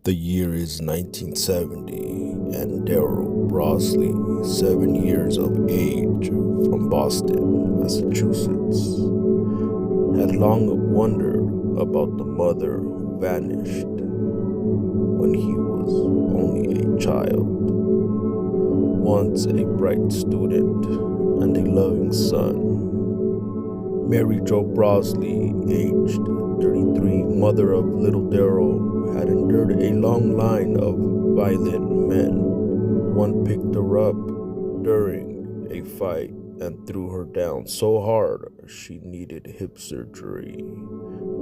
The year is 1970, and Daryl Brosley, 7 years of age, from Boston, Massachusetts, had long wondered about the mother who vanished when he was only a child. Once a bright student and a loving son, Mary Jo Brosley, aged 33, mother of little Daryl, had endured a long line of violent men. One picked her up during a fight and threw her down so hard she needed hip surgery,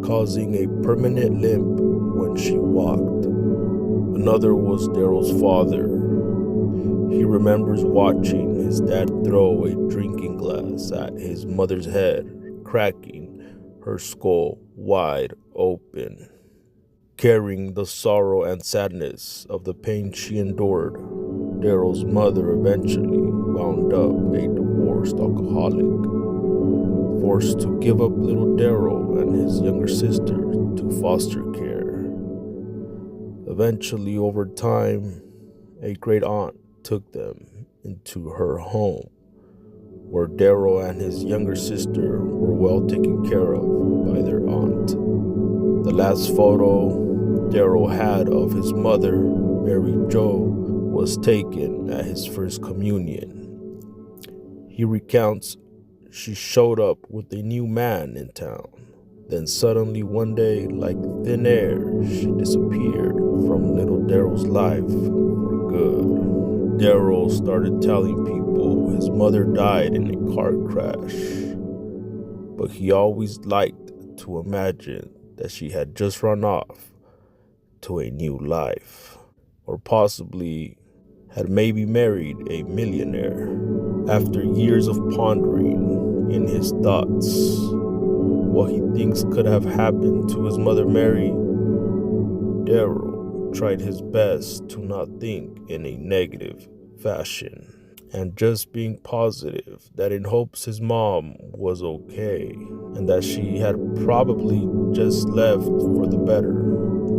causing a permanent limp when she walked. Another was Daryl's father. He remembers watching his dad throw a drinking glass at his mother's head, cracking her skull wide open. Carrying the sorrow and sadness of the pain she endured, Daryl's mother eventually wound up a divorced alcoholic, forced to give up little Daryl and his younger sister to foster care. Eventually, over time, a great aunt took them into her home, where Daryl and his younger sister were well taken care of by their aunt. The last photo Daryl had of his mother, Mary Jo, was taken at his first communion. He recounts she showed up with a new man in town. Then suddenly one day, like thin air, she disappeared from little Daryl's life for good. Daryl started telling people his mother died in a car crash, but he always liked to imagine that she had just run off to a new life, or possibly had maybe married a millionaire. After years of pondering in his thoughts what he thinks could have happened to his mother Mary, Daryl tried his best to not think in a negative fashion, and just being positive that in hopes his mom was okay and that she had probably just left for the better.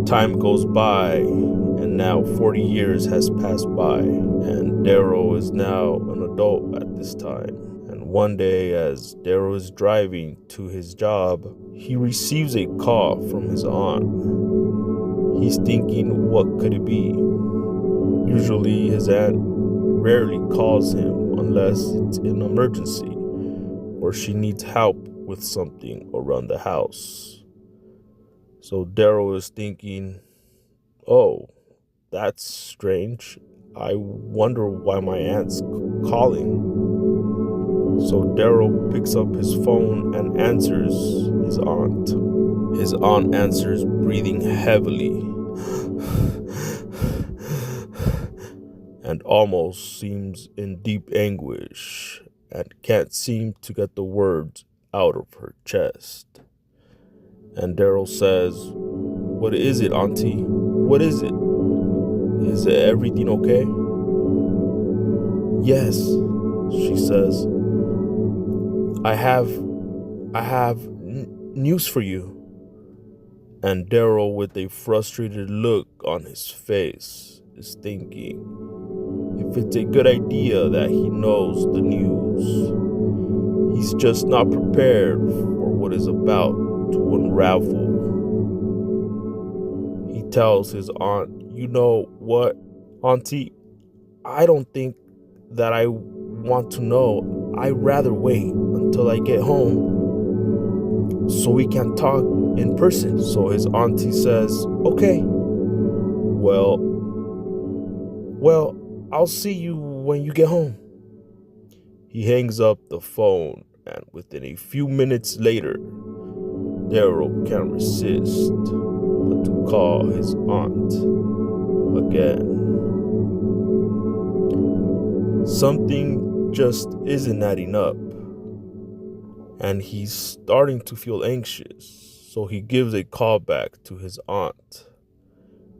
Time goes by, and now 40 years has passed by, and Daryl is now an adult at this time. And one day, as Daryl is driving to his job, he receives a call from his aunt. He's thinking, what could it be? Usually his aunt rarely calls him unless it's an emergency or she needs help with something around the house. So Daryl is thinking, oh, that's strange. I wonder why my aunt's calling. So Daryl picks up his phone and answers his aunt. His aunt answers, breathing heavily and almost seems in deep anguish and can't seem to get the words out of her chest. And Daryl says, "What is it, Auntie? What is it? Is everything okay?" "Yes," she says. I have news for you." And Daryl, with a frustrated look on his face, is thinking if it's a good idea that he knows the news. He's just not prepared for what is about to unravel. He tells his aunt, "You know what, Auntie? I don't think that I want to know. I'd rather wait until I get home so we can talk in person." So his auntie says, "Okay, well, I'll see you when you get home." He hangs up the phone, and within a few minutes later, Daryl can't resist but to call his aunt again. Something just isn't adding up, and he's starting to feel anxious. So he gives a call back to his aunt,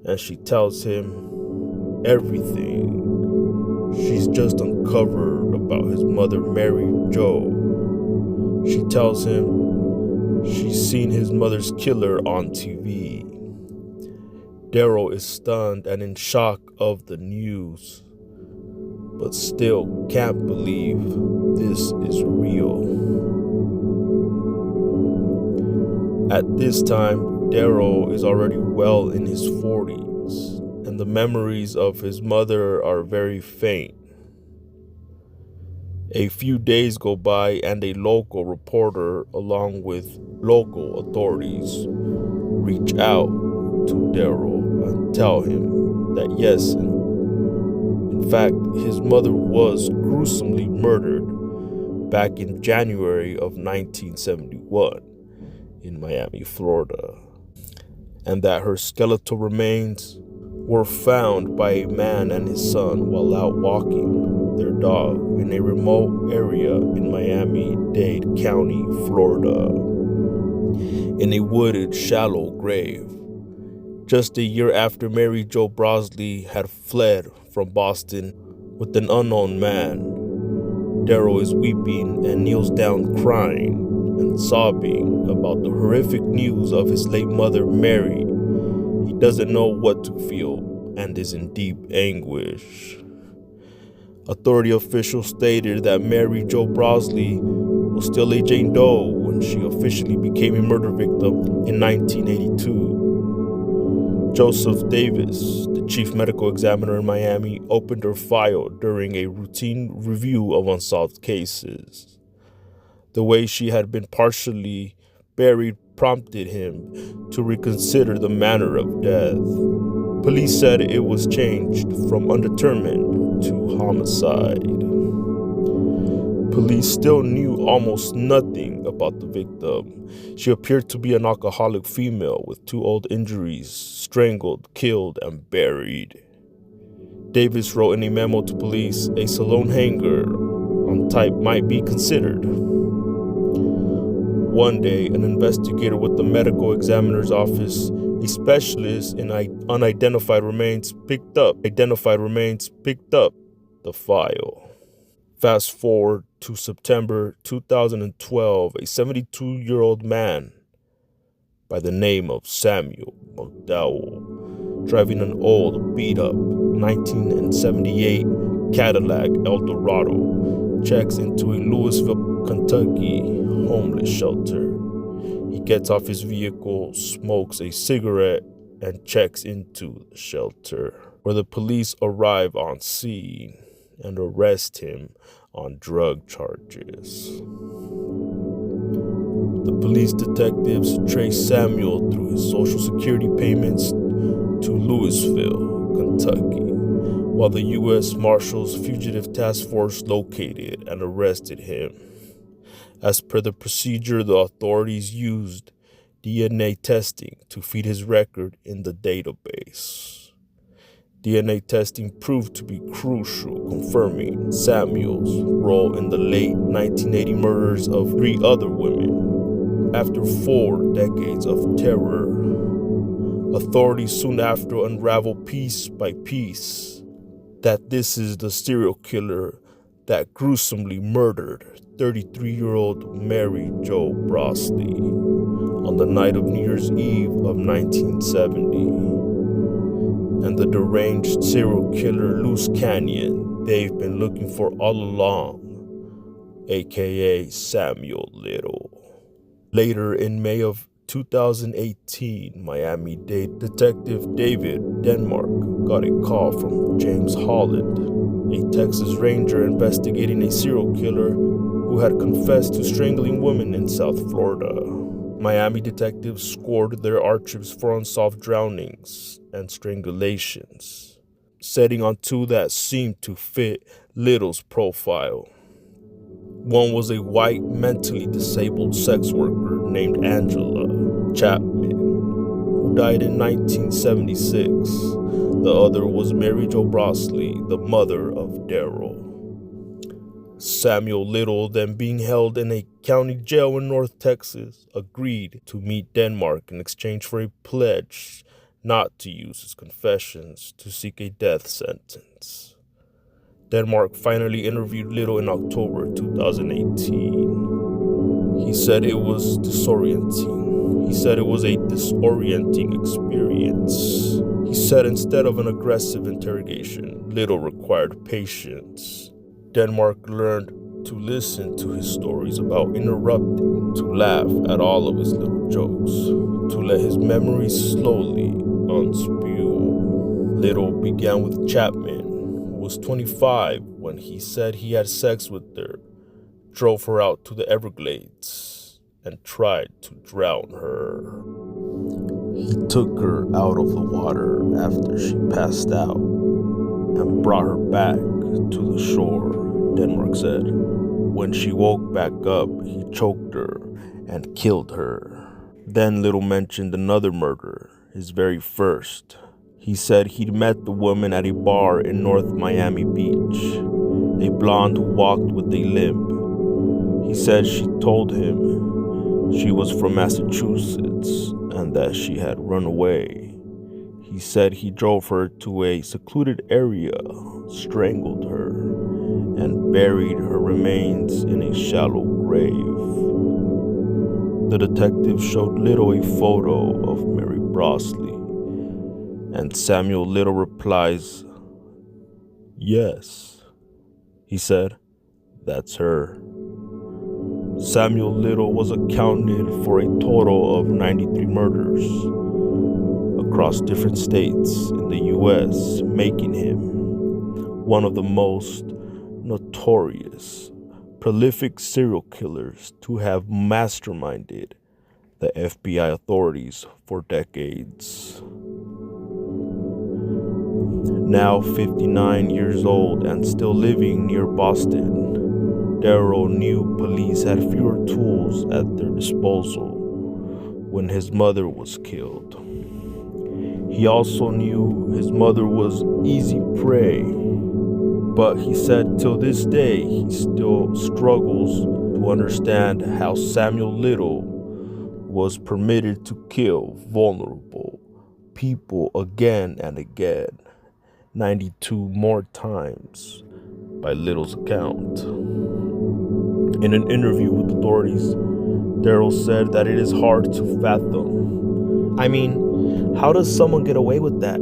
and she tells him everything she's just uncovered about his mother, Mary Jo. She tells him she's seen his mother's killer on TV, Daryl is stunned and in shock of the news, but still can't believe this is real. At this time, Daryl is already well in his 40s, and the memories of his mother are very faint. A few days go by and a local reporter, along with local authorities, reach out to Daryl and tell him that yes, in fact, his mother was gruesomely murdered back in January of 1971 in Miami, Florida, and that her skeletal remains were found by a man and his son while out walking their dog in a remote area in Miami-Dade County, Florida, in a wooded, shallow grave. Just a year after Mary Jo Brosley had fled from Boston with an unknown man, Daryl is weeping and kneels down crying and sobbing about the horrific news of his late mother, Mary. He doesn't know what to feel and is in deep anguish. Authority officials stated that Mary Jo Brosley was still a Jane Doe when she officially became a murder victim in 1982. Joseph Davis, the chief medical examiner in Miami, opened her file during a routine review of unsolved cases. The way she had been partially buried prompted him to reconsider the manner of death. Police said it was changed from undetermined to homicide. Police still knew almost nothing about the victim. She appeared to be an alcoholic female with 2 old injuries, strangled, killed, and buried. Davis wrote in a memo to police, a salon hanger on type might be considered. One day, an investigator with the medical examiner's office, a specialist in unidentified remains, picked up the file. Fast forward to September 2012, a 72-year-old man by the name of Samuel McDowell, driving an old, beat-up 1978 Cadillac Eldorado, checks into a Louisville, Kentucky homeless shelter. He gets off his vehicle, smokes a cigarette, and checks into the shelter, where the police arrive on scene and arrest him on drug charges. The police detectives trace Samuel through his Social Security payments to Louisville, Kentucky, while the U.S. Marshals Fugitive Task Force located and arrested him. As per the procedure, the authorities used DNA testing to feed his record in the database. DNA testing proved to be crucial, confirming Samuel's role in the late 1980 murders of 3 other women. After 4 decades of terror, authorities soon after unraveled piece by piece that this is the serial killer that gruesomely murdered 33-year-old Mary Jo Brosley on the night of New Year's Eve of 1970. And the deranged serial killer Loose Canyon they've been looking for all along, aka Samuel Little. Later in May of 2018, Miami-Dade detective David Denmark got a call from James Holland, a Texas Ranger investigating a serial killer who had confessed to strangling women in South Florida. Miami detectives scored their archives for unsolved drownings and strangulations, setting on 2 that seemed to fit Little's profile. One was a white, mentally disabled sex worker named Angela Chapman, who died in 1976. The other was Mary Jo Brosley, the mother of Daryl. Samuel Little, then being held in a county jail in North Texas, agreed to meet Denmark in exchange for a pledge not to use his confessions to seek a death sentence. Denmark finally interviewed Little in October 2018. He said it was disorienting. He said it was a disorienting experience. He said instead of an aggressive interrogation, Little required patience. Denmark learned to listen to his stories about interrupting, to laugh at all of his little jokes, to let his memories slowly unspew. Little began with Chapman, who was 25 when he said he had sex with her, drove her out to the Everglades, and tried to drown her. He took her out of the water after she passed out and brought her back to the shore, Denmark said. When she woke back up, he choked her and killed her. Then Little mentioned another murder, his very first. He said he'd met the woman at a bar in North Miami Beach, a blonde who walked with a limp. He said she told him she was from Massachusetts and that she had run away. He said he drove her to a secluded area, strangled her, and buried her remains in a shallow grave. The detective showed Little a photo of Mary Brosley, and Samuel Little replies, "Yes," he said, "that's her." Samuel Little was accounted for a total of 93 murders across different states in the U.S., making him one of the most notorious, prolific serial killers to have masterminded the FBI authorities for decades. Now 59 years old and still living near Boston, Darrell knew police had fewer tools at their disposal when his mother was killed. He also knew his mother was easy prey, but he said till this day he still struggles to understand how Samuel Little was permitted to kill vulnerable people again and again, 92 more times by Little's account. In an interview with authorities, Darrell said that it is hard to fathom. I mean, how does someone get away with that?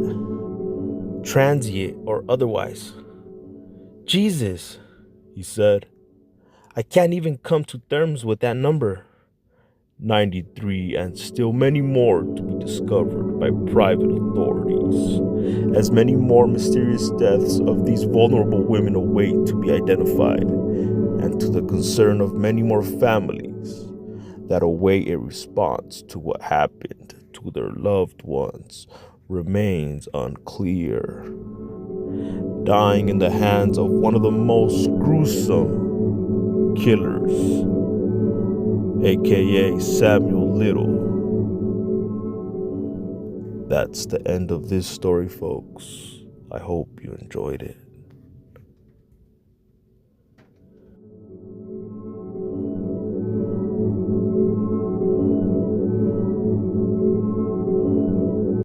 Transient or otherwise. Jesus, he said, I can't even come to terms with that number. 93 and still many more to be discovered by private authorities, as many more mysterious deaths of these vulnerable women await to be identified, and to the concern of many more families that await a response to what happened to their loved ones remains unclear. Dying in the hands of one of the most gruesome killers, aka Samuel Little. That's the end of this story, folks. I hope you enjoyed it.